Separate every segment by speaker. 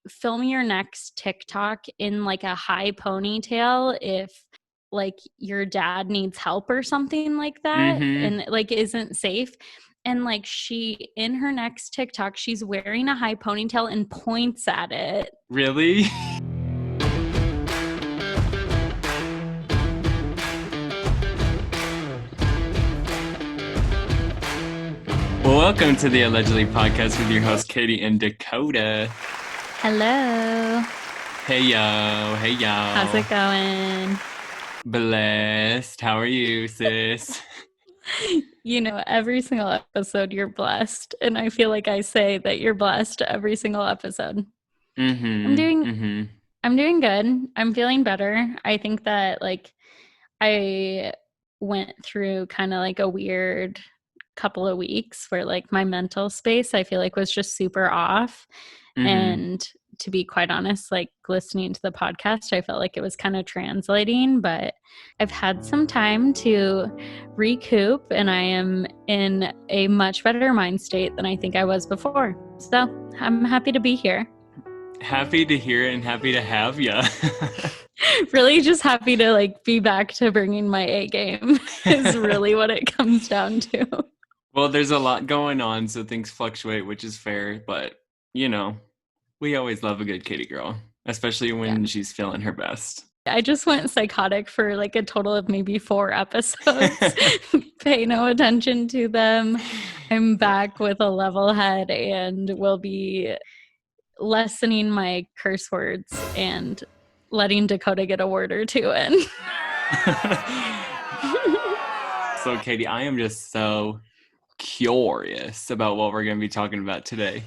Speaker 1: film your next TikTok in like a high ponytail if like your dad needs help or something like that
Speaker 2: Mm-hmm.
Speaker 1: and like isn't safe. And like she in her next TikTok, she's wearing a high ponytail and points at it.
Speaker 2: Really? Well, welcome to the Allegedly podcast with your host, Katie and Dakota.
Speaker 1: Hello.
Speaker 2: Hey, yo. Hey, yo.
Speaker 1: How's it going?
Speaker 2: Blessed. How are you, sis?
Speaker 1: You know, every single episode you're blessed. And I feel like I say that you're blessed every single episode. I'm
Speaker 2: Mm-hmm.
Speaker 1: doing
Speaker 2: Mm-hmm.
Speaker 1: I'm doing good. I'm feeling better. I think that like I went through kind of like a weird couple of weeks where like my mental space I feel like was just super off.
Speaker 2: Mm-hmm.
Speaker 1: And to be quite honest, like listening to the podcast, I felt like it was kind of translating, but I've had some time to recoup and I am in a much better mind state than I think I was before. So I'm happy to be here.
Speaker 2: Happy to hear it and happy to have ya.
Speaker 1: Really just happy to like be back to bringing my A game is really what it comes down to.
Speaker 2: Well, there's a lot going on, so things fluctuate, which is fair, but, you know, we always love a good kitty girl, especially when
Speaker 1: Yeah.
Speaker 2: she's feeling her best.
Speaker 1: I just went psychotic for like a total of maybe 4 episodes. Pay no attention to them. I'm back with a level head and will be lessening my curse words and letting Dakota get a word or two in.
Speaker 2: So, Katie, I am just so curious about what we're going to be talking about today.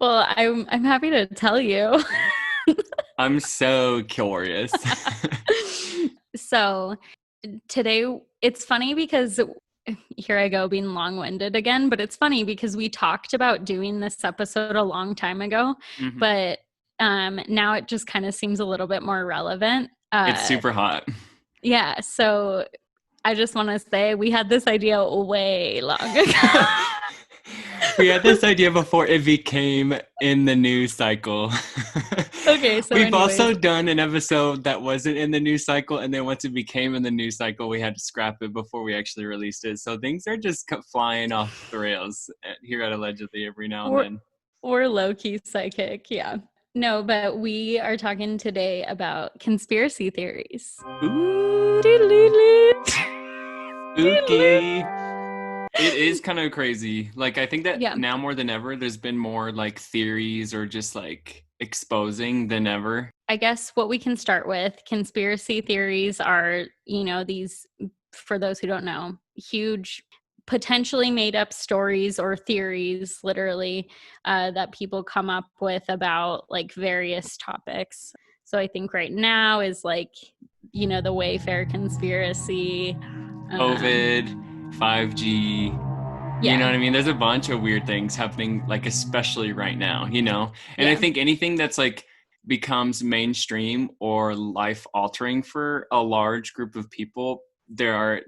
Speaker 1: Well, I'm happy to tell you.
Speaker 2: I'm so curious.
Speaker 1: So today, it's funny because here I go being long-winded again, but it's funny because we talked about doing this episode a long time ago,
Speaker 2: Mhm.
Speaker 1: but now it just kind of seems a little bit more relevant.
Speaker 2: It's super hot.
Speaker 1: Yeah, so I just want to say we had this idea way long ago.
Speaker 2: We had this idea before it became in the news cycle.
Speaker 1: Okay, so
Speaker 2: we've
Speaker 1: anyways.
Speaker 2: also done an episode that wasn't in the news cycle, and then once it became in the news cycle, we had to scrap it before we actually released it. So things are just flying off the rails here at Allegedly every now and then.
Speaker 1: Or low-key psychic, yeah. No, but we are talking today about conspiracy theories.
Speaker 2: Ooh. Spooky. It is kind of crazy. Like, I think that now more than ever, there's been more like theories or just like exposing than ever.
Speaker 1: I guess what we can start with, conspiracy theories are, you know, these, for those who don't know, huge potentially made up stories or theories literally that people come up with about like various topics. So I think right now is like, you know, the Wayfair conspiracy,
Speaker 2: COVID, 5G. You know what I mean? There's a bunch of weird things happening, like especially right now, you know? And I think anything that's like becomes mainstream or life altering for a large group of people, there are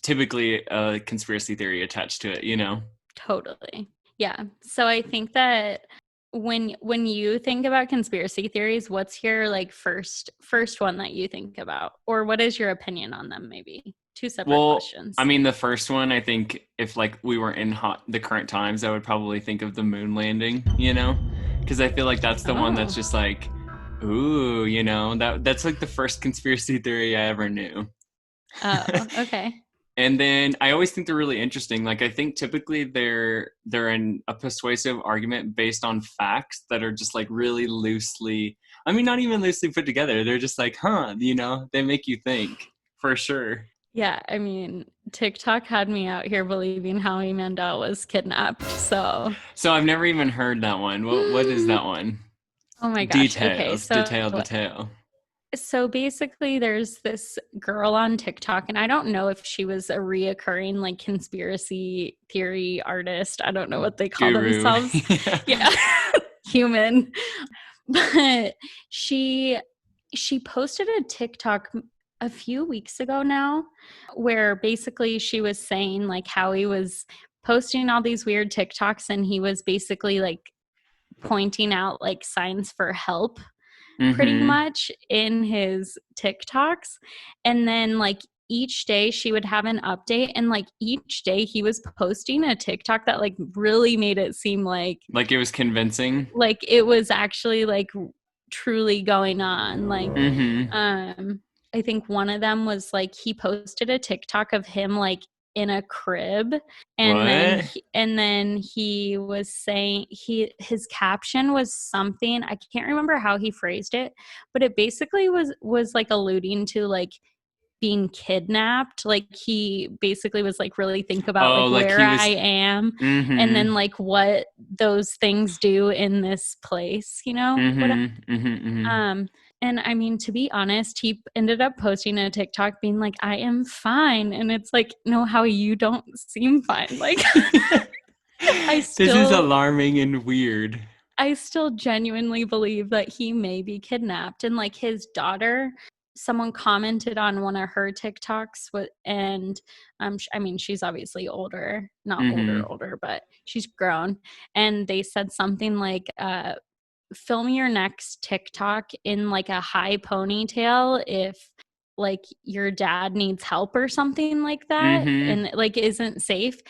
Speaker 2: typically a conspiracy theory attached to it, you know?
Speaker 1: Totally. Yeah. So I think that when you think about conspiracy theories, what's your like first one that you think about? Or what is your opinion on them maybe? 2 separate questions.
Speaker 2: I mean, the first one, I think if like we were in the current times, I would probably think of the moon landing, you know? Because I feel like that's the one that's just like, ooh, you know, that's like the first conspiracy theory I ever knew.
Speaker 1: Oh, okay.
Speaker 2: And then I always think they're really interesting. Like, I think typically they're in a persuasive argument based on facts that are just like really loosely, I mean, not even loosely put together. They're just like, huh, you know, they make you think for sure.
Speaker 1: Yeah, I mean, TikTok had me out here believing Howie Mandel was kidnapped. So
Speaker 2: I've never even heard that one. What is that one?
Speaker 1: Oh my gosh.
Speaker 2: Details.
Speaker 1: Okay,
Speaker 2: Detail.
Speaker 1: So basically there's this girl on TikTok, and I don't know if she was a reoccurring like conspiracy theory artist. I don't know what they call themselves. Yeah. Human. But she posted a TikTok a few weeks ago now where basically she was saying like how he was posting all these weird TikToks and he was basically like pointing out like signs for help pretty
Speaker 2: Mm-hmm.
Speaker 1: much in his TikToks. And then like each day she would have an update, and like each day he was posting a TikTok that like really made it seem like
Speaker 2: it was convincing.
Speaker 1: Like it was actually like truly going on. Like
Speaker 2: Mm-hmm.
Speaker 1: I think one of them was like he posted a TikTok of him like in a crib, and
Speaker 2: What?
Speaker 1: then he was saying his caption was something, I can't remember how he phrased it, but it basically was like alluding to like being kidnapped. Like he basically was like, really think about like
Speaker 2: like
Speaker 1: where
Speaker 2: he was.
Speaker 1: I am, and then
Speaker 2: Mm-hmm.
Speaker 1: like what those things do in this place, you know?
Speaker 2: Mm-hmm. Mm-hmm. Mm-hmm.
Speaker 1: And I mean, to be honest, he ended up posting a TikTok being like, I am fine. And it's like, no, how you don't seem fine. Like
Speaker 2: This is alarming and weird.
Speaker 1: I still genuinely believe that he may be kidnapped. And like his daughter, someone commented on one of her TikToks, and I mean, she's obviously older, not
Speaker 2: Mm-hmm.
Speaker 1: older, but she's grown. And they said something like, film your next TikTok in like a high ponytail if like your dad needs help or something like that,
Speaker 2: Mm-hmm.
Speaker 1: and like isn't safe.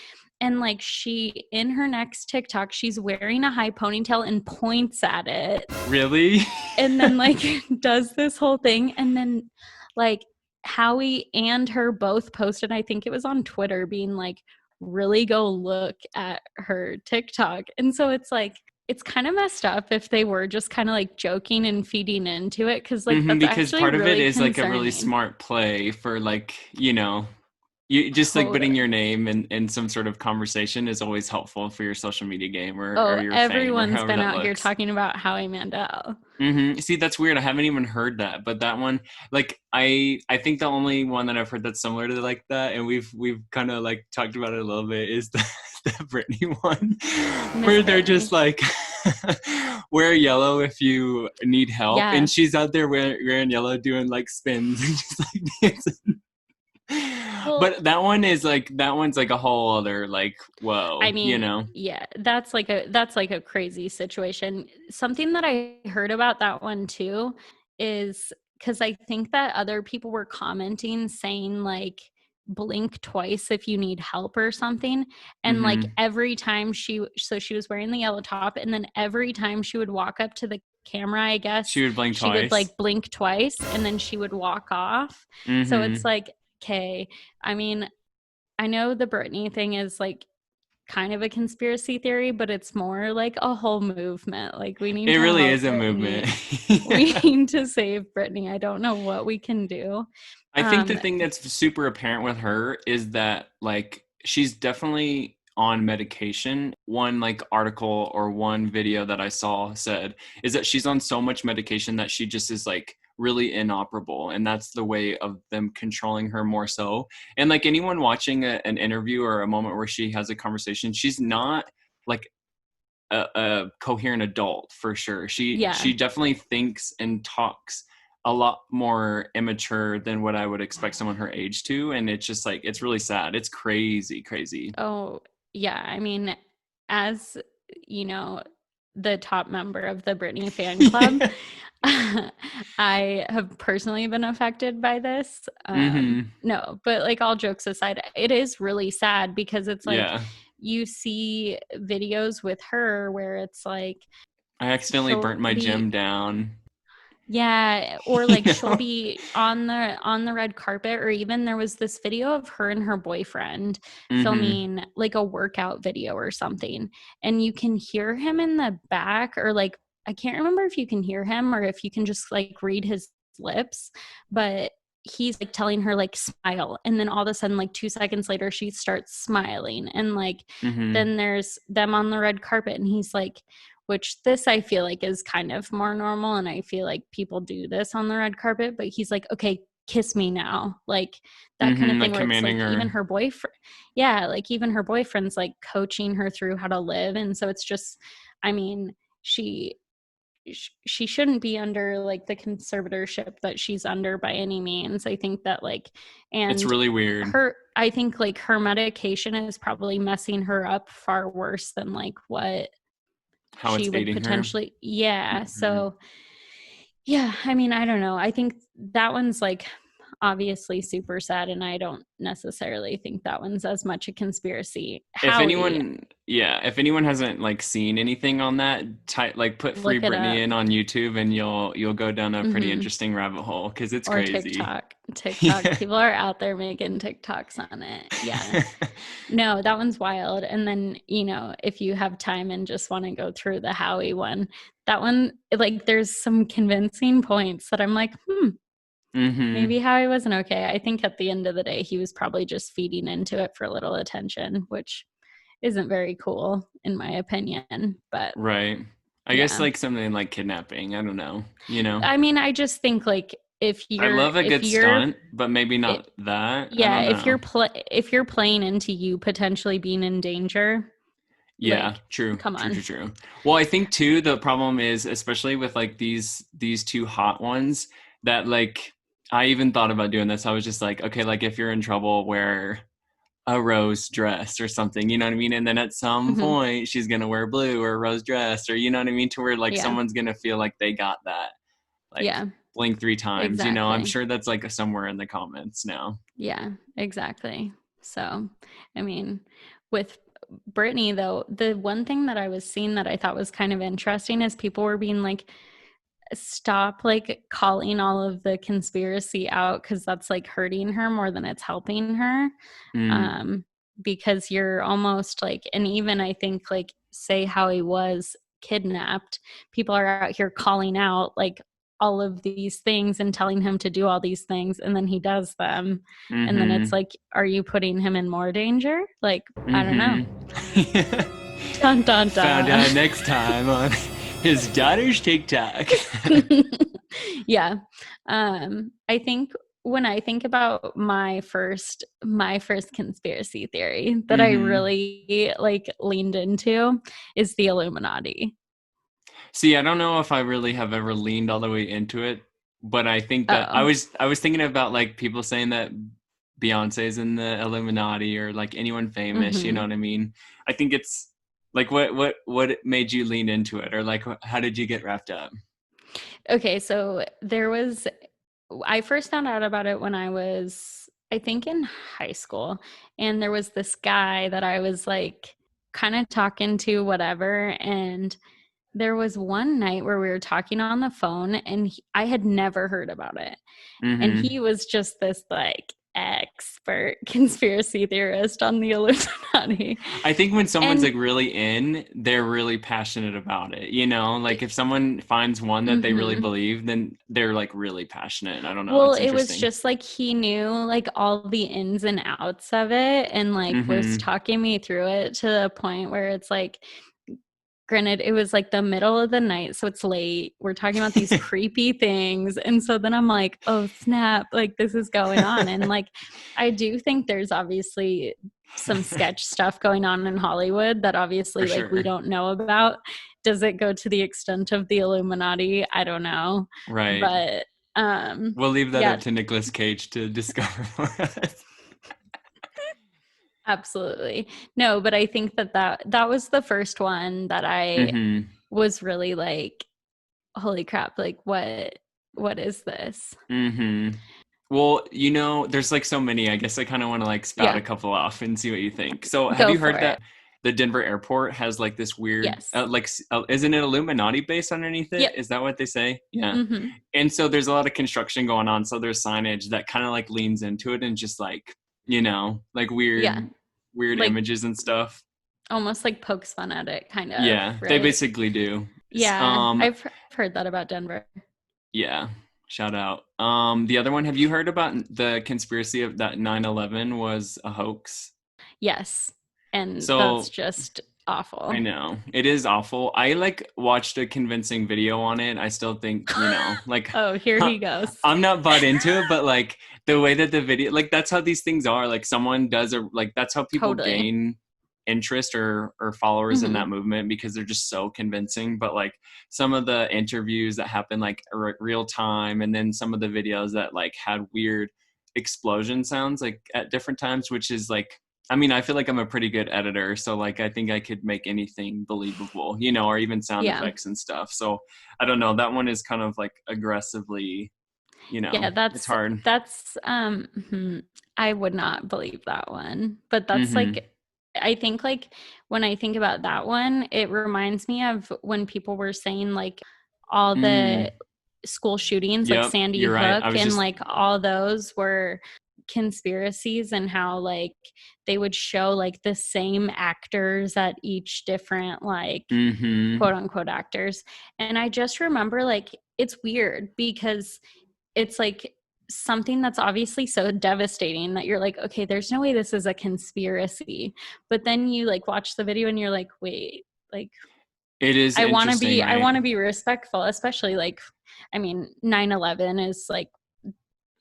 Speaker 1: And like she, in her next TikTok, she's wearing a high ponytail and points at it.
Speaker 2: Really?
Speaker 1: And then like does this whole thing. And then like Howie and her both posted, I think it was on Twitter, being like, really go look at her TikTok. And so it's like, it's kind of messed up if they were just kind of like joking and feeding into it, because like
Speaker 2: Mm-hmm,
Speaker 1: that's
Speaker 2: because
Speaker 1: actually
Speaker 2: part of it
Speaker 1: really
Speaker 2: is like a really
Speaker 1: concerning.
Speaker 2: smart play for like, you just like putting your name in some sort of conversation is always helpful for your social media game or your fame or
Speaker 1: Everyone's
Speaker 2: however
Speaker 1: been
Speaker 2: that
Speaker 1: out here
Speaker 2: looks.
Speaker 1: talking about Howie Mandel.
Speaker 2: Mm-hmm. See, that's weird. I haven't even heard that, but that one, like, I think the only one that I've heard that's similar to like that, and we've kind of like talked about it a little bit, is the Britney one, where they're just like, wear yellow if you need help,
Speaker 1: Yeah.
Speaker 2: and she's out there wearing yellow, doing like spins and just like dancing.
Speaker 1: Well,
Speaker 2: but that one's like a whole other like, whoa,
Speaker 1: I mean, yeah, that's like a crazy situation. Something that I heard about that one too is because I think that other people were commenting saying like, blink twice if you need help or something. And like
Speaker 2: Mm-hmm.
Speaker 1: every time she was wearing the yellow top, and then every time she would walk up to the camera, I guess
Speaker 2: She would blink
Speaker 1: she would
Speaker 2: twice.
Speaker 1: like blink twice, and then she would walk off.
Speaker 2: Mm-hmm.
Speaker 1: So it's like, okay, I mean, I know the Britney thing is like kind of a conspiracy theory, but it's more like a whole movement. Like we need
Speaker 2: It
Speaker 1: to
Speaker 2: really
Speaker 1: help
Speaker 2: is a
Speaker 1: Britney.
Speaker 2: movement.
Speaker 1: We need to save Britney. I don't know what we can do.
Speaker 2: I think the thing that's super apparent with her is that like she's definitely on medication. One like article or one video that I saw said is that she's on so much medication that she just is like really inoperable, and that's the way of them controlling her more so. And like anyone watching an interview or a moment where she has a conversation, she's not like a coherent adult for sure. She definitely thinks and talks a lot more immature than what I would expect someone her age to, and it's just like, it's really sad. It's crazy.
Speaker 1: Oh yeah, I mean, as you know, the top member of the Britney fan club, I have personally been affected by this. No, but like all jokes aside, it is really sad because it's like you see videos with her where it's like,
Speaker 2: I accidentally burnt my gym down.
Speaker 1: Yeah, or like she'll be on the red carpet, or even there was this video of her and her boyfriend filming like a workout video or something, and you can hear him in the back, or like I can't remember if you can hear him or if you can just like read his lips, but he's like telling her like smile, and then all of a sudden like 2 seconds later she starts smiling, and like then there's them on the red carpet, and he's like, which this I feel like is kind of more normal, and I feel like people do this on the red carpet, but he's like, okay, kiss me now, like that kind of thing,
Speaker 2: like
Speaker 1: where it's like
Speaker 2: her.
Speaker 1: even her boyfriend, like even her boyfriend's like coaching her through how to live. And so it's just, I mean, she shouldn't be under like the conservatorship that she's under by any means. I think that like, and
Speaker 2: it's really weird.
Speaker 1: I think like her medication is probably messing her up far worse than like what
Speaker 2: How
Speaker 1: she
Speaker 2: it's
Speaker 1: would
Speaker 2: aiding her.
Speaker 1: potentially, yeah.
Speaker 2: Mm-hmm.
Speaker 1: So yeah, I mean, I don't know. I think that one's like obviously super sad, and I don't necessarily think that one's as much a conspiracy.
Speaker 2: If
Speaker 1: Howie,
Speaker 2: anyone, yeah, if anyone hasn't like seen anything on that, like put Free
Speaker 1: look it
Speaker 2: Britney
Speaker 1: up.
Speaker 2: in on YouTube and you'll go down a pretty
Speaker 1: Hmm.
Speaker 2: interesting rabbit hole because it's
Speaker 1: Or
Speaker 2: crazy.
Speaker 1: TikTok. TikTok.
Speaker 2: Yeah.
Speaker 1: People are out there making TikToks on it. Yeah. No, that one's wild. And then, if you have time and just want to go through the Howie one, that one, like, there's some convincing points that I'm like,
Speaker 2: Mm-hmm.
Speaker 1: maybe Howie wasn't okay. I think at the end of the day, he was probably just feeding into it for a little attention, which isn't very cool, in my opinion. But
Speaker 2: Right. I guess
Speaker 1: yeah.
Speaker 2: like something like kidnapping. I don't know.
Speaker 1: I mean, I just think like if
Speaker 2: I
Speaker 1: you're
Speaker 2: love a
Speaker 1: if
Speaker 2: good
Speaker 1: you're
Speaker 2: stunt, but maybe
Speaker 1: it,
Speaker 2: not that. I
Speaker 1: yeah,
Speaker 2: don't know.
Speaker 1: if you're playing into you potentially being in danger,
Speaker 2: Yeah,
Speaker 1: like,
Speaker 2: true,
Speaker 1: come
Speaker 2: true,
Speaker 1: on.
Speaker 2: true, true. Well, I think too the problem is, especially with like these two hot ones, that like I even thought about doing this. I was just like, okay, like if you're in trouble, wear a rose dress or something, you know what I mean? And then at some
Speaker 1: Hmm.
Speaker 2: point she's gonna wear blue or a rose dress, or you know what I mean, to where like
Speaker 1: Yeah.
Speaker 2: someone's gonna feel like they got that. Like
Speaker 1: Yeah.
Speaker 2: blink 3 times, I'm
Speaker 1: Exactly.
Speaker 2: sure that's like somewhere in the comments now.
Speaker 1: Yeah, exactly. So, I mean, with Britney though, the one thing that I was seeing that I thought was kind of interesting is people were being like, stop like calling all of the conspiracy out, because that's like hurting her more than it's helping her.
Speaker 2: Mm.
Speaker 1: Because you're almost like, and even I think like, say how he was kidnapped, people are out here calling out like all of these things and telling him to do all these things, and then he does them, and then it's
Speaker 2: Mm-hmm.
Speaker 1: like, are you putting him in more danger? Like, I don't know.
Speaker 2: Mm-hmm.
Speaker 1: Dun dun
Speaker 2: Found
Speaker 1: dun.
Speaker 2: out next time on his daughter's TikTok.
Speaker 1: Yeah. I think when I think about my first conspiracy theory that I
Speaker 2: Mm-hmm.
Speaker 1: really like leaned into is the Illuminati.
Speaker 2: See, I don't know if I really have ever leaned all the way into it, but I think that I
Speaker 1: Oh.
Speaker 2: was I was thinking about like people saying that Beyonce's in the Illuminati or like anyone famous, you know
Speaker 1: Hmm.
Speaker 2: what I mean? I think it's like what made you lean into it, or like how did you get wrapped up?
Speaker 1: Okay, so I first found out about it when I was, I think, in high school. And there was this guy that I was like kind of talking to, whatever. And there was one night where we were talking on the phone, and I had never heard about it. And
Speaker 2: Mm-hmm.
Speaker 1: he was just this like expert conspiracy theorist on the Illuminati.
Speaker 2: I think when someone's
Speaker 1: And
Speaker 2: like really in, they're really passionate about it. Like if someone finds one that they really
Speaker 1: mhm.
Speaker 2: believe, then they're like really passionate. I don't know.
Speaker 1: Well,
Speaker 2: It's
Speaker 1: it was
Speaker 2: interesting.
Speaker 1: just like he knew like all the ins and outs of it, and like was
Speaker 2: Mm-hmm.
Speaker 1: talking me through it to the point where it's like, granted, it was like the middle of the night, so it's late. We're talking about these creepy things. And so then I'm like, oh snap, like this is going on. And like, I do think there's obviously some sketch stuff going on in Hollywood that
Speaker 2: For
Speaker 1: obviously like we
Speaker 2: sure.
Speaker 1: don't know about. Does it go to the extent of the Illuminati? I don't know.
Speaker 2: Right.
Speaker 1: But
Speaker 2: We'll leave that
Speaker 1: yeah,
Speaker 2: up to Nicolas Cage to discover for us.
Speaker 1: absolutely. No, but I think that was the first one that I
Speaker 2: Mm-hmm.
Speaker 1: was really like, holy crap, like what is this?
Speaker 2: Mm-hmm. Well, there's like so many. I guess I kind of want to like spout
Speaker 1: Yeah,
Speaker 2: a couple off and see what you think. So, have
Speaker 1: go
Speaker 2: you
Speaker 1: for
Speaker 2: heard
Speaker 1: it.
Speaker 2: that the Denver airport has like this weird,
Speaker 1: Yes.
Speaker 2: isn't it Illuminati base underneath it?
Speaker 1: Yep.
Speaker 2: Is that what they say? Yeah.
Speaker 1: Mm-hmm.
Speaker 2: And so there's a lot of construction going on. So there's signage that kind of like leans into it and just like, like
Speaker 1: Yeah.
Speaker 2: weird
Speaker 1: Like
Speaker 2: images and stuff.
Speaker 1: almost like pokes fun at it, kind of,
Speaker 2: Yeah, they
Speaker 1: right?
Speaker 2: basically do.
Speaker 1: Yeah, I've heard that about Denver.
Speaker 2: Yeah, shout out. The other one, have you heard about the conspiracy of that 9/11 was a hoax?
Speaker 1: Yes. And that's
Speaker 2: So
Speaker 1: just
Speaker 2: I
Speaker 1: awful.
Speaker 2: know it is awful. I like watched a convincing video on it. I still think, like
Speaker 1: Oh, here he goes.
Speaker 2: I'm not bought into it, but like the way that the video, like that's how these things are. Like someone does like that's how people
Speaker 1: Totally.
Speaker 2: gain interest or followers in that
Speaker 1: Mm-hmm.
Speaker 2: movement because they're just so convincing. But like some of the interviews that happen like real time, and then some of the videos that like had weird explosion sounds like at different times, which is like I mean, I feel like I'm a pretty good editor, so like I think I could make anything believable, you know, or even sound
Speaker 1: Yeah.
Speaker 2: effects and stuff. So I don't know. That one is kind of like aggressively, you know,
Speaker 1: Yeah,
Speaker 2: it's hard.
Speaker 1: I would not believe that one. But that's
Speaker 2: Mm-hmm.
Speaker 1: like, I think like when I think about that one, it reminds me of when people were saying like all
Speaker 2: Mm.
Speaker 1: the school shootings, like
Speaker 2: Yep,
Speaker 1: Sandy
Speaker 2: you're right. I
Speaker 1: Hook,
Speaker 2: was
Speaker 1: and
Speaker 2: just
Speaker 1: like all those were conspiracies, and how like they would show like the same actors at each different like
Speaker 2: mm-hmm.
Speaker 1: quote unquote actors. And I just remember like it's weird because it's like something that's obviously so devastating that you're like, okay, there's no way this is a conspiracy. But then you like watch the video and you're like, wait, like
Speaker 2: It is interesting,
Speaker 1: I
Speaker 2: right?
Speaker 1: want to be respectful, especially like, I mean, 9/11 is like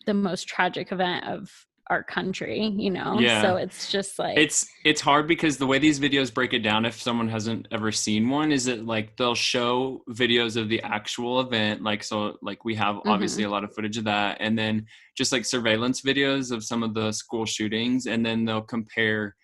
Speaker 1: the most tragic event of our country, you know?
Speaker 2: Yeah.
Speaker 1: So it's just like,
Speaker 2: It's hard because the way these videos break it down, if someone hasn't ever seen one, is that like they'll show videos of the actual event, like so like we have obviously a lot of footage of that, and then just like surveillance videos of some of the school shootings, and then they'll compare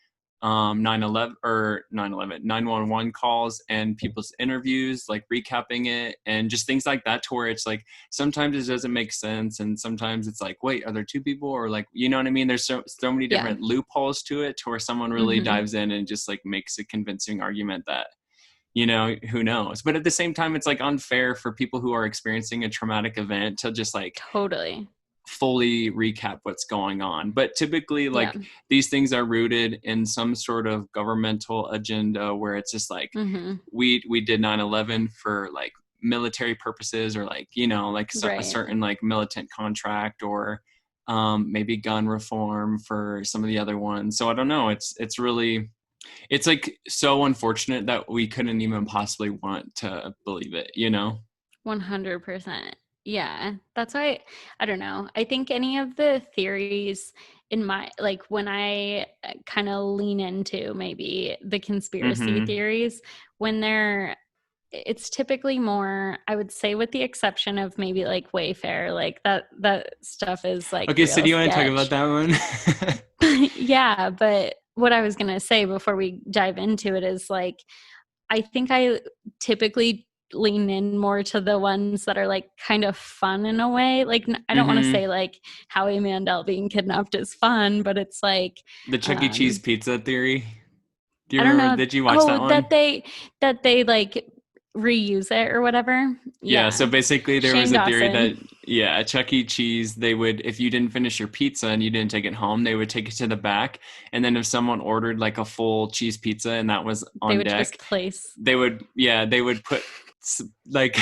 Speaker 2: 9/11 or 9/11 911 calls and people's interviews, like recapping it and just things like that, to where it's like sometimes it doesn't make sense, and sometimes it's like, wait, are there two people, or like, you know what I mean? There's so many
Speaker 1: yeah.
Speaker 2: different loopholes to it, to where someone really dives in and just like makes a convincing argument that, you know, who knows. But at the same time, it's like unfair for people who are experiencing a traumatic event to just like
Speaker 1: Totally.
Speaker 2: fully recap what's going on. But typically,
Speaker 1: Yeah.
Speaker 2: like, these things are rooted in some sort of governmental agenda, where it's just like, we did 9/11 for like military purposes, or like, you know, like a
Speaker 1: Right.
Speaker 2: certain like militant contract, or maybe gun reform for some of the other ones. So I don't know, it's really, it's like so unfortunate that we couldn't even possibly want to believe it, you know.
Speaker 1: 100%. Yeah. That's why I don't know. I think any of the theories in my like when I kind of lean into maybe the conspiracy
Speaker 2: Mm-hmm.
Speaker 1: theories, when they're it's typically more, I would say, with the exception of maybe like Wayfair, like that stuff is like
Speaker 2: Okay, so
Speaker 1: real
Speaker 2: do you want to talk about
Speaker 1: sketch.
Speaker 2: that one?
Speaker 1: Yeah, but what I was going to say before we dive into it is like I think I typically lean in more to the ones that are like kind of fun in a way. Like I don't want to
Speaker 2: Mm-hmm.
Speaker 1: say like Howie Mandel being kidnapped is fun, but it's like
Speaker 2: The Chuck E. Cheese pizza theory. Do you
Speaker 1: I don't
Speaker 2: remember?
Speaker 1: know.
Speaker 2: Did you watch
Speaker 1: Oh,
Speaker 2: that one?
Speaker 1: that they like reuse it or whatever.
Speaker 2: Yeah. So
Speaker 1: Yeah.
Speaker 2: basically, there was
Speaker 1: Shane
Speaker 2: a theory that,
Speaker 1: Dawson.
Speaker 2: yeah, at Chuck E. Cheese, they would, if you didn't finish your pizza and you didn't take it home, they would take it to the back. And then if someone ordered like a full cheese pizza and that was
Speaker 1: They
Speaker 2: on
Speaker 1: would
Speaker 2: deck,
Speaker 1: just place.
Speaker 2: they would, yeah, they would put like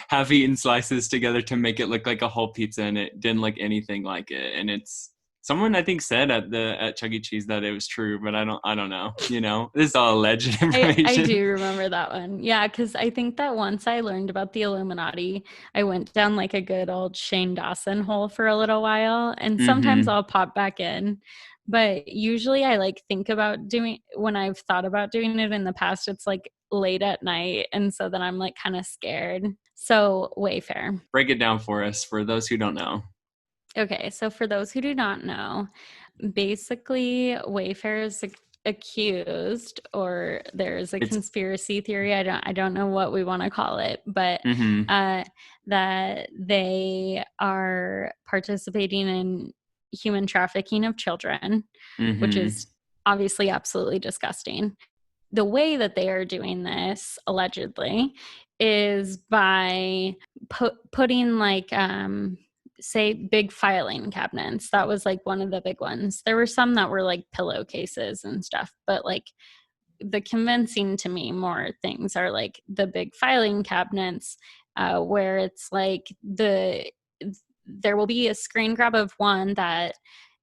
Speaker 2: half-eaten slices together to make it look like a whole pizza, and it didn't look anything like it. And it's, someone I think said at Chuck E. Cheese that it was true, but I don't know. You know, this is all alleged
Speaker 1: I
Speaker 2: information.
Speaker 1: do remember that one. Yeah, because I think that once I learned about the Illuminati, I went down like a good old Shane Dawson hole for a little while. And sometimes
Speaker 2: Mm-hmm.
Speaker 1: I'll pop back in. But usually I like think about doing when I've thought about doing it in the past, it's like late at night. And so then I'm like kind of scared. So Wayfair.
Speaker 2: Break it down for us, for those who don't know.
Speaker 1: Okay, so for those who do not know, basically Wayfair is accused, or there's a
Speaker 2: It's
Speaker 1: conspiracy theory, I don't know what we want to call it, but
Speaker 2: mm-hmm.
Speaker 1: uh that they are participating in human trafficking of children, which
Speaker 2: Mm-hmm.
Speaker 1: is obviously absolutely disgusting. The way that they are doing this allegedly is by putting like say big filing cabinets. That was like one of the big ones. There were some that were like pillowcases and stuff, but like the convincing to me more things are like the big filing cabinets, where it's like there will be a screen grab of one that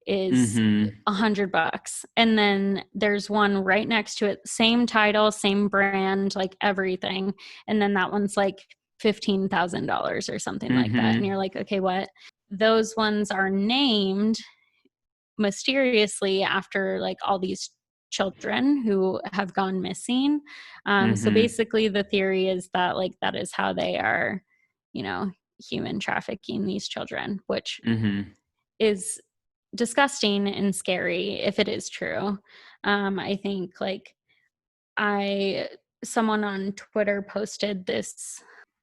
Speaker 1: is
Speaker 2: Mm-hmm.
Speaker 1: $100, and then there's one right next to it, same title, same brand, like everything, and then that one's like $15,000 or something like that, and
Speaker 2: Mm-hmm.
Speaker 1: you're like, okay, what? Those ones are named mysteriously after like all these children who have gone missing. So
Speaker 2: Mm-hmm.
Speaker 1: basically the theory is that like that is how they are, you know, human trafficking these children, which
Speaker 2: Mm-hmm.
Speaker 1: is disgusting and scary if it is true. I think like someone on Twitter posted this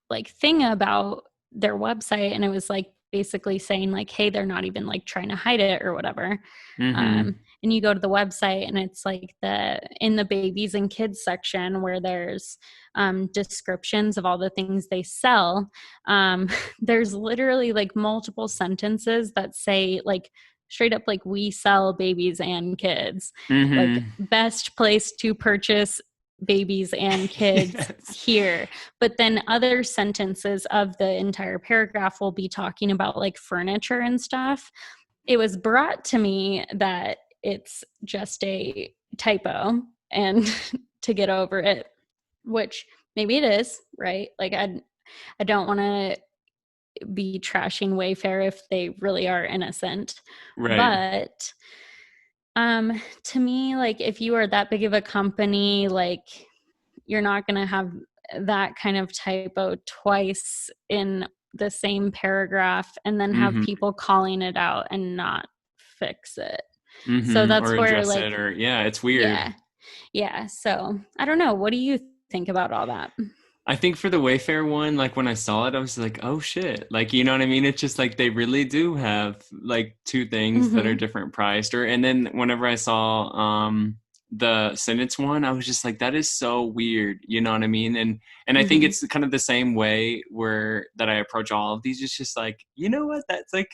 Speaker 1: like thing about their website, and it was like basically saying like, hey, they're not even like trying to hide it or whatever. And you go to the website and it's like in the babies and kids section where there's descriptions of all the things they sell. There's literally like multiple sentences that say like straight up like, we sell babies and kids, like best place to purchase babies and kids yes. here. But then other sentences of the entire paragraph will be talking about like furniture and stuff. It was brought to me that it's just a typo and to get over it, which maybe it is, right? Like I don't want to be trashing Wayfair if they really are innocent. Right. But to me, like if you are that big of a company, like you're not going to have that kind of typo twice in the same paragraph and then have people calling it out and not fix it. So that's
Speaker 2: or
Speaker 1: where like,
Speaker 2: it or it's weird.
Speaker 1: Yeah. So I don't know. What do you think about all that?
Speaker 2: I think for the Wayfair one, like when I saw it, I was like, oh shit. Like, you know what I mean? It's just like they really do have like two things that are different priced. And then whenever I saw the sentence one, I was just like, that is so weird. You know what I mean? And I think it's kind of the same way that I approach all of these. It's just like, you know what? That's like,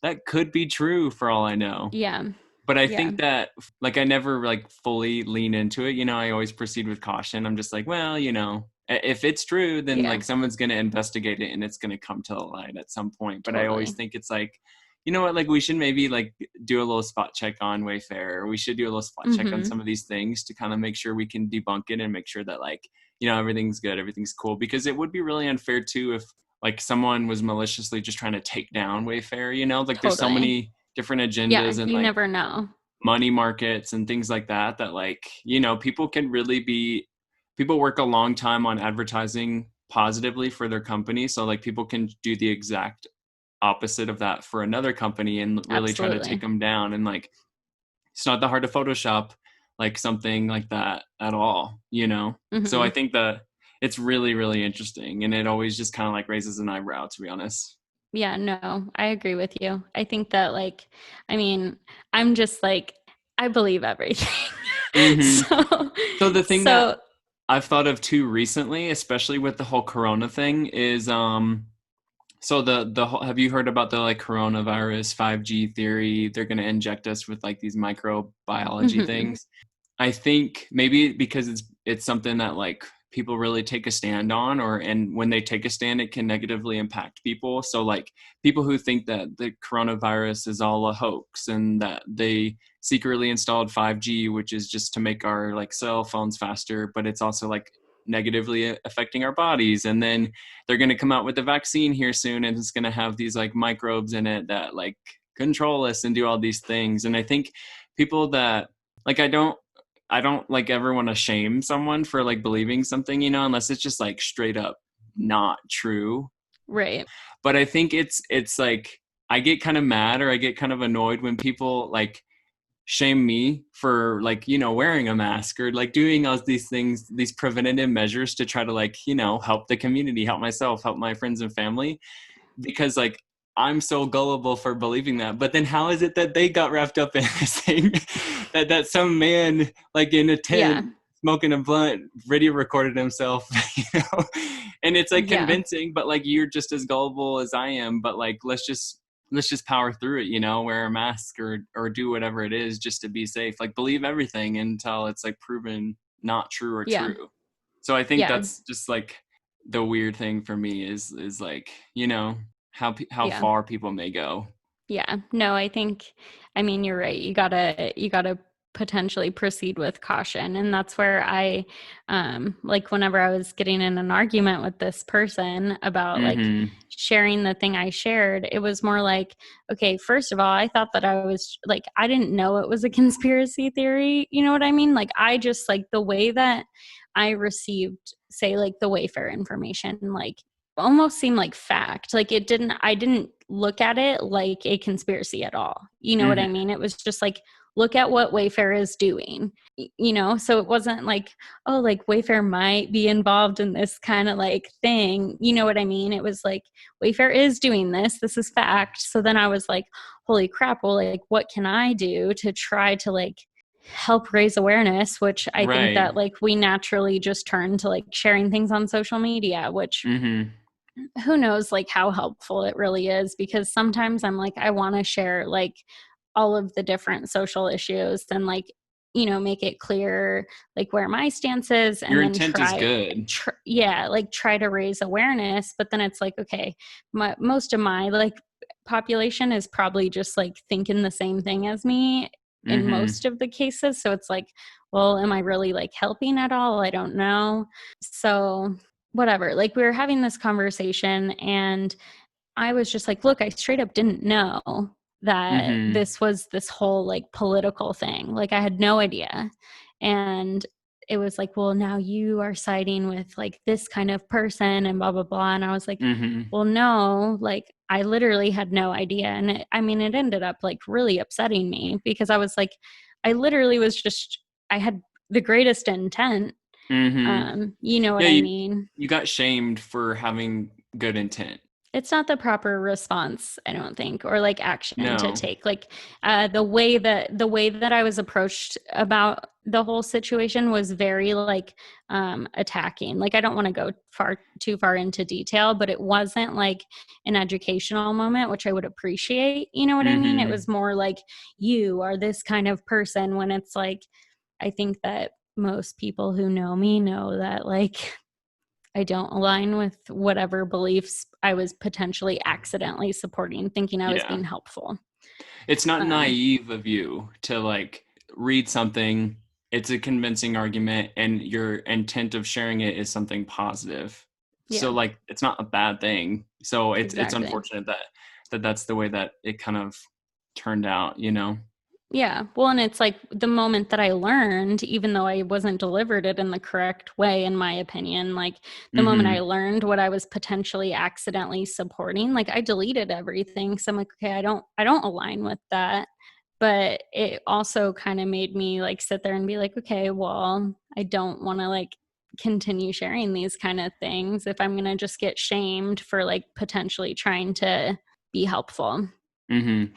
Speaker 2: that could be true for all I know.
Speaker 1: Yeah.
Speaker 2: But I think that like, I never like fully lean into it. You know, I always proceed with caution. I'm just like, well, you know, if it's true, then like someone's going to investigate it and it's going to come to the light at some point. But I always think it's like, you know what, like we should maybe like do a little spot check on Wayfair, or we should do a little spot check on some of these things to kind of make sure we can debunk it and make sure that like, you know, everything's good, everything's cool, because it would be really unfair too if like someone was maliciously just trying to take down Wayfair, you know, like there's so many different agendas and
Speaker 1: you
Speaker 2: like
Speaker 1: never know,
Speaker 2: money markets and things like that like, you know, people work a long time on advertising positively for their company. So like people can do the exact opposite of that for another company and really try to take them down. And like, it's not that hard to Photoshop like something like that at all, you know? So I think that it's really, really interesting. And it always just kind of like raises an eyebrow, to be honest.
Speaker 1: Yeah, no, I agree with you. I think that like, I mean, I'm just like, I believe everything.
Speaker 2: So the thing that I've thought of too recently, especially with the whole Corona thing, is so the whole, have you heard about the like coronavirus 5G theory? They're going to inject us with like these microbiology things. I think maybe because it's something that like people really take a stand on, and when they take a stand, it can negatively impact people. So like people who think that the coronavirus is all a hoax and that they secretly installed 5G, which is just to make our like cell phones faster, but it's also like negatively affecting our bodies. And then they're going to come out with a vaccine here soon, and it's going to have these like microbes in it that like control us and do all these things. And I think people that like, I don't like ever want to shame someone for like believing something, you know, unless it's just like straight up not true.
Speaker 1: Right.
Speaker 2: But I think it's like, I get kind of mad or I get kind of annoyed when people like shame me for like, you know, wearing a mask or like doing all these things, these preventative measures to try to like, you know, help the community, help myself, help my friends and family, because like I'm so gullible for believing that. But then how is it that they got wrapped up in this thing that some man like in a tent smoking a blunt video recorded himself, you know? And it's like convincing, but like you're just as gullible as I am, but like let's just power through it, you know, wear a mask or do whatever it is just to be safe. Like believe everything until it's like proven not true or true. So I think that's just like the weird thing for me is like, you know, how far people may go.
Speaker 1: Yeah, no, I mean, you're right. You gotta potentially proceed with caution. And that's where I, like whenever I was getting in an argument with this person about like sharing the thing I shared, it was more like, okay, first of all, I thought that I was like, I didn't know it was a conspiracy theory. You know what I mean? Like I just like the way that I received, say like the Wayfair information, like almost seemed like fact. Like I didn't look at it like a conspiracy at all. You know what I mean? It was just like, look at what Wayfair is doing, you know? So it wasn't like, oh, like Wayfair might be involved in this kind of like thing. You know what I mean? It was like, Wayfair is doing this. This is fact. So then I was like, holy crap. Well, like, what can I do to try to like help raise awareness, which I think that like we naturally just turn to like sharing things on social media, which who knows like how helpful it really is, because sometimes I'm like, I want to share like all of the different social issues and like, you know, make it clear like where my stance is, and
Speaker 2: Your
Speaker 1: then
Speaker 2: intent is good.
Speaker 1: like try to raise awareness. But then it's like, okay, most of my like population is probably just like thinking the same thing as me in most of the cases. So it's like, well, am I really like helping at all? I don't know. So whatever, like we were having this conversation and I was just like, look, I straight up didn't know that this was this whole like political thing. Like I had no idea. And it was like, well, now you are siding with like this kind of person and blah, blah, blah. And I was like, well, no, like I literally had no idea. And it ended up like really upsetting me, because I was like, I literally was just, I had the greatest intent. You know what I mean?
Speaker 2: You got shamed for having good intent.
Speaker 1: It's not the proper response, I don't think, or like action to
Speaker 2: No.
Speaker 1: take. Like the way that I was approached about the whole situation was very like attacking. Like I don't want to go too far into detail, but it wasn't like an educational moment, which I would appreciate. You know what I mean? It was more like, you are this kind of person, when it's like, I think that most people who know me know that like I don't align with whatever beliefs I was potentially accidentally supporting, thinking I was being helpful.
Speaker 2: It's not naive of you to like read something, it's a convincing argument, and your intent of sharing it is something positive. So like it's not a bad thing. So it's unfortunate that that's the way that it kind of turned out, you know?
Speaker 1: Yeah. Well, and it's like the moment that I learned, even though I wasn't delivered it in the correct way, in my opinion, like the moment I learned what I was potentially accidentally supporting, like I deleted everything. So I'm like, okay, I don't align with that. But it also kind of made me like sit there and be like, okay, well, I don't want to like continue sharing these kind of things if I'm going to just get shamed for like potentially trying to be helpful.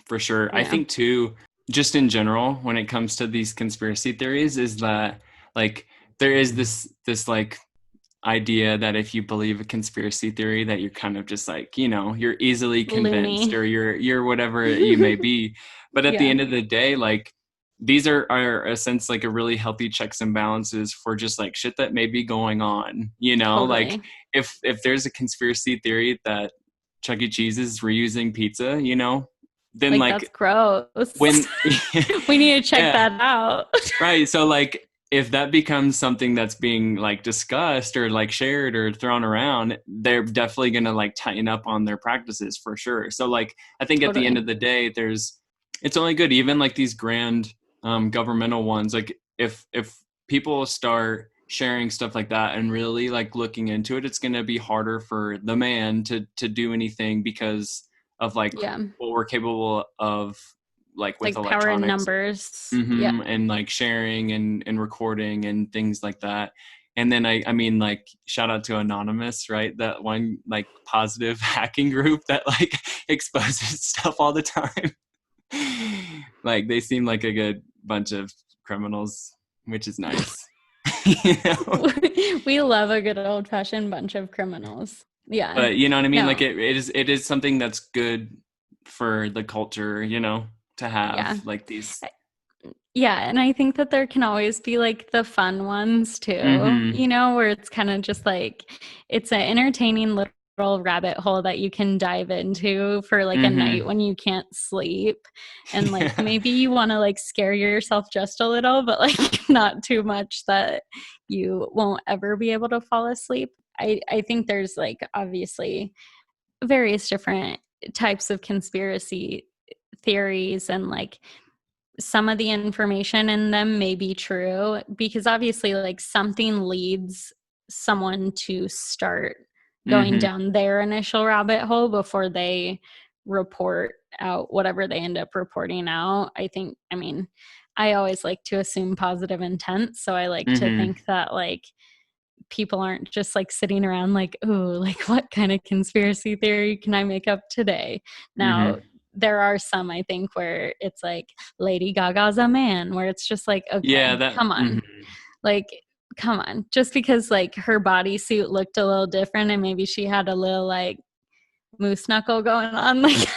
Speaker 2: For sure.
Speaker 1: Yeah.
Speaker 2: I think too, just in general, when it comes to these conspiracy theories, is that like there is this like idea that if you believe a conspiracy theory, that you're kind of just like, you know, you're easily convinced,
Speaker 1: Loony.
Speaker 2: or you're whatever you may be. But at the end of the day, like these are a sense like a really healthy checks and balances for just like shit that may be going on, you know.
Speaker 1: Totally.
Speaker 2: Like if there's a conspiracy theory that Chuck E. Cheese is reusing pizza, you know, then like
Speaker 1: that's gross.
Speaker 2: when
Speaker 1: we need to check that out.
Speaker 2: Right. So like if that becomes something that's being like discussed or like shared or thrown around, they're definitely going to like tighten up on their practices for sure. So like I think at the end of the day, it's only good, even like these grand governmental ones, like if people start sharing stuff like that and really like looking into it, it's going to be harder for the man to do anything, because of like what we're capable of, like with
Speaker 1: like power in
Speaker 2: electronics.
Speaker 1: numbers.
Speaker 2: And like sharing and recording and things like that. And then I mean, like, shout out to Anonymous, right? That one like positive hacking group that like exposes stuff all the time. Like they seem like a good bunch of criminals, which is nice.
Speaker 1: You know? We love a good old fashioned bunch of criminals. Yeah.
Speaker 2: But you know what I mean? Like it is something that's good for the culture, you know, to have like these.
Speaker 1: Yeah, and I think that there can always be like the fun ones too, you know, where it's kind of just like it's an entertaining little rabbit hole that you can dive into for like a night when you can't sleep, and like maybe you want to like scare yourself just a little, but like not too much that you won't ever be able to fall asleep. I think there's like obviously various different types of conspiracy theories, and like some of the information in them may be true, because obviously like something leads someone to start going down their initial rabbit hole before they report out whatever they end up reporting out. I mean, I always like to assume positive intent. So I like to think that like people aren't just like sitting around like, ooh, like what kind of conspiracy theory can I make up today? Now, there are some, I think, where it's like Lady Gaga's a man, where it's just like, okay, come on. Like, come on. Just because like her bodysuit looked a little different and maybe she had a little like moose knuckle going on, like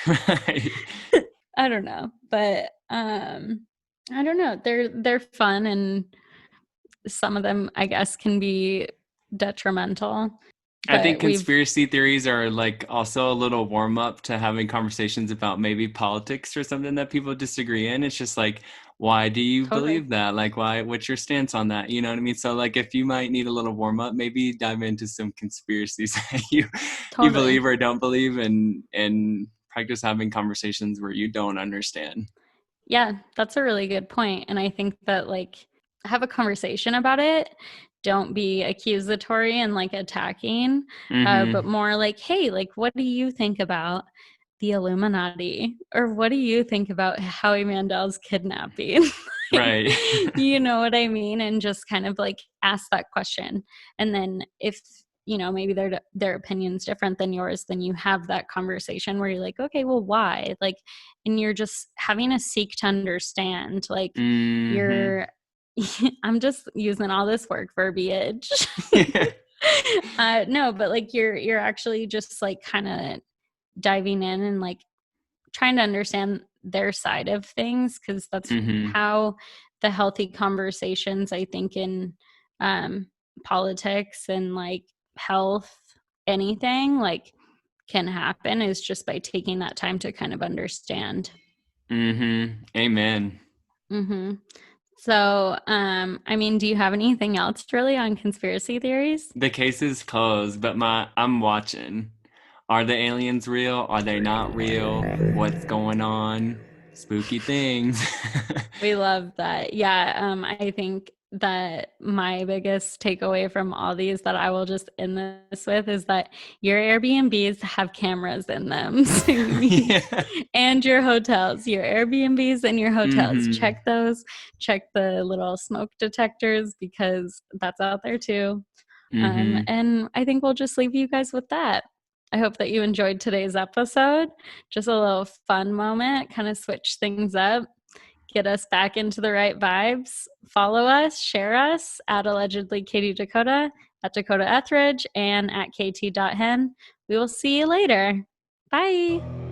Speaker 2: right.
Speaker 1: I don't know. But I don't know. They're fun, and some of them, I guess, can be detrimental.
Speaker 2: I think conspiracy theories are like also a little warm up to having conversations about maybe politics or something that people disagree in. It's just like, why do you believe that? Like, what's your stance on that? You know what I mean? So like, if you might need a little warm up, maybe dive into some conspiracies that you believe or don't believe, and practice having conversations where you don't understand.
Speaker 1: Yeah, that's a really good point. And I think that like have a conversation about it. Don't be accusatory and like attacking, but more like, hey, like, what do you think about the Illuminati? Or what do you think about Howie Mandel's kidnapping?
Speaker 2: Right.
Speaker 1: You know what I mean? And just kind of like ask that question. And then if, you know, maybe their opinion's different than yours, then you have that conversation where you're like, okay, well, why? Like, and you're just having to seek to understand, like you're I'm just using all this work verbiage. No, but like you're actually just like kind of diving in and like trying to understand their side of things, because that's how the healthy conversations, I think, in politics and like health, anything like can happen, is just by taking that time to kind of understand.
Speaker 2: Amen.
Speaker 1: So, I mean, do you have anything else really on conspiracy theories?
Speaker 2: The case is closed, but I'm watching. Are the aliens real? Are they not real? What's going on? Spooky things.
Speaker 1: We love that. Yeah, I think that my biggest takeaway from all these that I will just end this with is that your Airbnbs have cameras in them. And your hotels, your Airbnbs and your hotels. Check those. Check the little smoke detectors, because that's out there too. And I think we'll just leave you guys with that. I hope that you enjoyed today's episode. Just a little fun moment, kind of switch things up, get us back into the right vibes. Follow us, share us at allegedly Katie Dakota, at Dakota Etheridge, and at kt.hen. We will see you later. Bye.